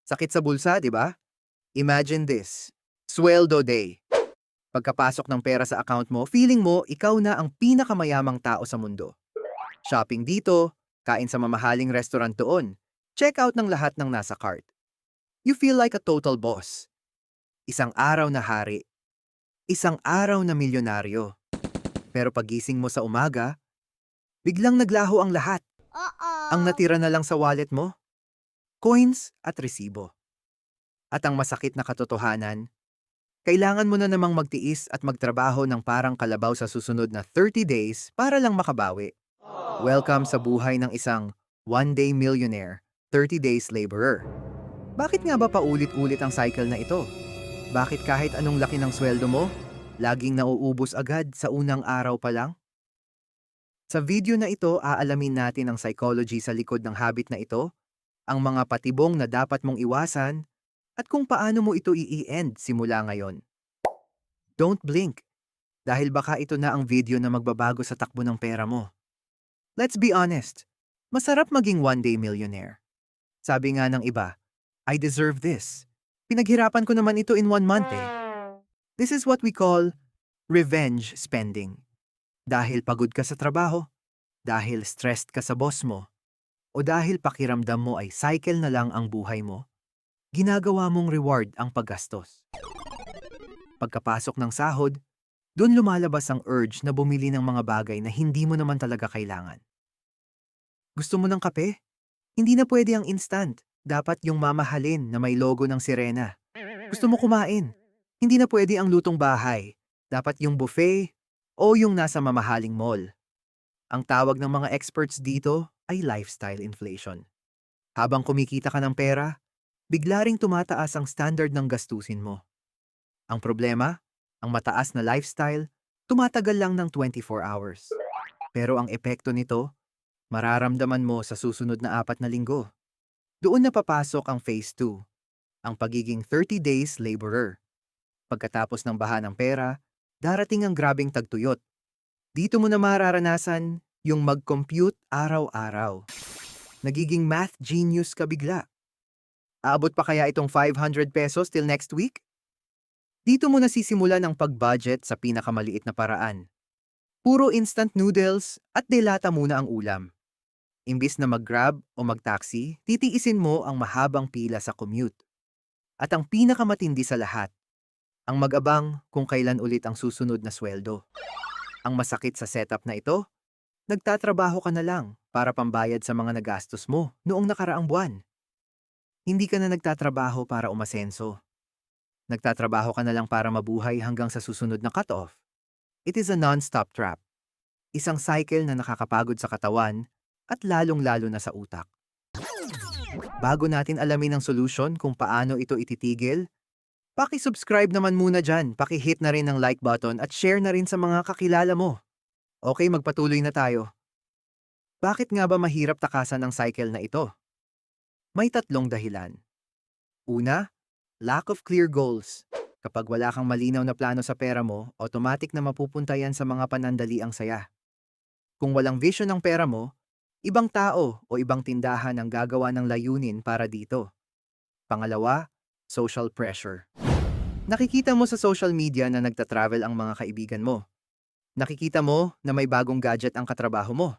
Sakit sa bulsa, di ba? Imagine this. Sweldo day. Pagkapasok ng pera sa account mo, feeling mo ikaw na ang pinakamayamang tao sa mundo. Shopping dito, kain sa mamahaling restaurant doon, check out ng lahat ng nasa cart. You feel like a total boss. Isang araw na hari. Isang araw na milyonaryo. Pero pagising mo sa umaga, biglang naglaho ang lahat. Ang Uh-oh. natira na lang sa wallet mo, coins at resibo. At ang masakit na katotohanan, kailangan mo na namang magtiis at magtrabaho ng parang kalabaw sa susunod na 30 days para lang makabawi. Welcome sa buhay ng isang one-day millionaire, 30 days laborer. Bakit nga ba paulit-ulit ang cycle na ito? Bakit kahit anong laki ng sweldo mo, laging nauubos agad sa unang araw pa lang? Sa video na ito, aalamin natin ang psychology sa likod ng habit na ito, ang mga patibong na dapat mong iwasan, at kung paano mo ito i-end simula ngayon. Don't blink, dahil baka ito na ang video na magbabago sa takbo ng pera mo. Let's be honest, masarap maging one-day millionaire. Sabi nga ng iba, I deserve this. Pinaghirapan ko naman ito in 1 month eh. This is what we call revenge spending. Dahil pagod ka sa trabaho, dahil stressed ka sa boss mo, o dahil pakiramdam mo ay cycle na lang ang buhay mo, ginagawa mong reward ang paggastos. Pagkapasok ng sahod, doon lumalabas ang urge na bumili ng mga bagay na hindi mo naman talaga kailangan. Gusto mo ng kape? Hindi na pwede ang instant. Dapat yung mamahalin na may logo ng sirena. Gusto mo kumain? Hindi na pwede ang lutong bahay. Dapat yung buffet o yung nasa mamahaling mall. Ang tawag ng mga experts dito ay lifestyle inflation. Habang kumikita ka ng pera, bigla ring tumataas ang standard ng gastusin mo. Ang problema, ang mataas na lifestyle, tumatagal lang ng 24 hours. Pero ang epekto nito, mararamdaman mo sa susunod na 4 na linggo. Doon na papasok ang phase 2, ang pagiging 30 days laborer. Pagkatapos ng baha ng pera, darating ang grabing tagtuyot. Dito mo na mararanasan yung mag-compute araw-araw. Nagiging math genius ka bigla. Aabot pa kaya itong 500 pesos till next week? Dito mo nasisimulan ang pag-budget sa pinakamaliit na paraan. Puro instant noodles at delata muna ang ulam. Imbis na mag-grab o mag-taxi, titiisin mo ang mahabang pila sa commute. At ang pinakamatindi sa lahat, ang mag-abang kung kailan ulit ang susunod na sweldo. Ang masakit sa setup na ito, nagtatrabaho ka na lang para pambayad sa mga nagastos mo noong nakaraang buwan. Hindi ka na nagtatrabaho para umasenso. Nagtatrabaho ka na lang para mabuhay hanggang sa susunod na cut-off. It is a non-stop trap. Isang cycle na nakakapagod sa katawan at lalong-lalo na sa utak. Bago natin alamin ang solusyon kung paano ito ititigil, paki-subscribe naman muna dyan, paki-hit na rin ang like button at share na rin sa mga kakilala mo. Okay, magpatuloy na tayo. Bakit nga ba mahirap takasan ang cycle na ito? May 3 dahilan. Una, lack of clear goals. Kapag wala kang malinaw na plano sa pera mo, automatic na mapupunta yan sa mga panandaliang saya. Kung walang vision ng pera mo, ibang tao o ibang tindahan ang gagawa ng layunin para dito. Pangalawa, social pressure. Nakikita mo sa social media na nagta-travel ang mga kaibigan mo. Nakikita mo na may bagong gadget ang katrabaho mo.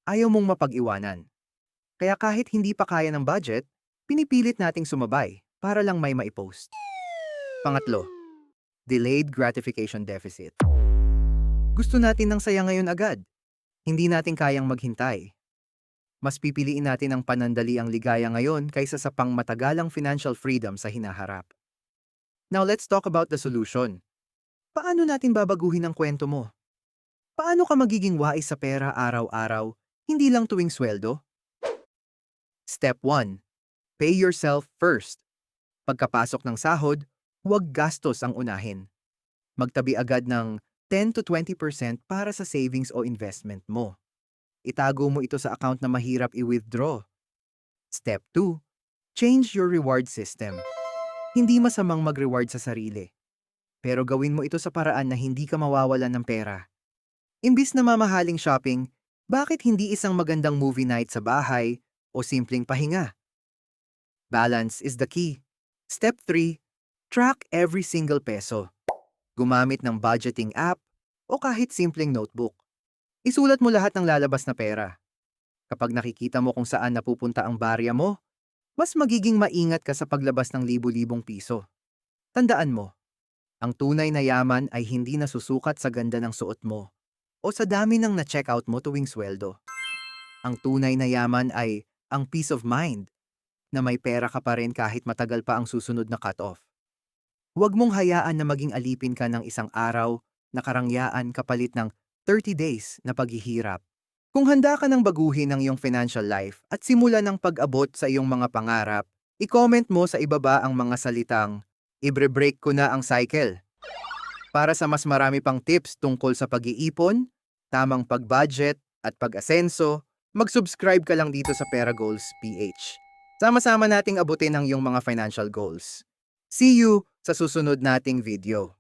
Ayaw mong mapag-iwanan. Kaya kahit hindi pa kaya ng budget, pinipilit nating sumabay para lang may maipost. Pangatlo, delayed gratification deficit. Gusto natin ng saya ngayon agad. Hindi natin kayang maghintay. Mas pipiliin natin ang panandaliang ligaya ngayon kaysa sa pangmatagalang financial freedom sa hinaharap. Now let's talk about the solution. Paano natin babaguhin ang kwento mo? Paano ka magiging wais sa pera araw-araw, hindi lang tuwing sweldo? Step 1. Pay yourself first. Pagkapasok ng sahod, huwag gastos ang unahin. Magtabi agad ng 10 to 20% para sa savings o investment mo. Itago mo ito sa account na mahirap i-withdraw. Step 2. Change your reward system. Hindi masamang mag-reward sa sarili. Pero gawin mo ito sa paraan na hindi ka mawawalan ng pera. Imbis na mamahaling shopping, bakit hindi isang magandang movie night sa bahay o simpleng pahinga? Balance is the key. Step 3. Track every single peso. Gumamit ng budgeting app o kahit simpleng notebook. Isulat mo lahat ng lalabas na pera. Kapag nakikita mo kung saan napupunta ang barya mo, mas magiging maingat ka sa paglabas ng libu-libong piso. Tandaan mo, ang tunay na yaman ay hindi nasusukat sa ganda ng suot mo o sa dami ng na-checkout mo tuwing sweldo. Ang tunay na yaman ay ang peace of mind na may pera ka pa rin kahit matagal pa ang susunod na cut-off. Huwag mong hayaan na maging alipin ka ng isang araw na karangyaan kapalit ng 30 days na paghihirap. Kung handa ka ng baguhin ang iyong financial life at simulan ng pag-abot sa iyong mga pangarap, i-comment mo sa ibaba ang mga salitang, "Ibre-break ko na ang cycle." Para sa mas marami pang tips tungkol sa pag-iipon, tamang pag-budget at pag-asenso, mag-subscribe ka lang dito sa Pera Goals PH. Sama-sama nating abutin ang iyong mga financial goals. See you sa susunod nating video.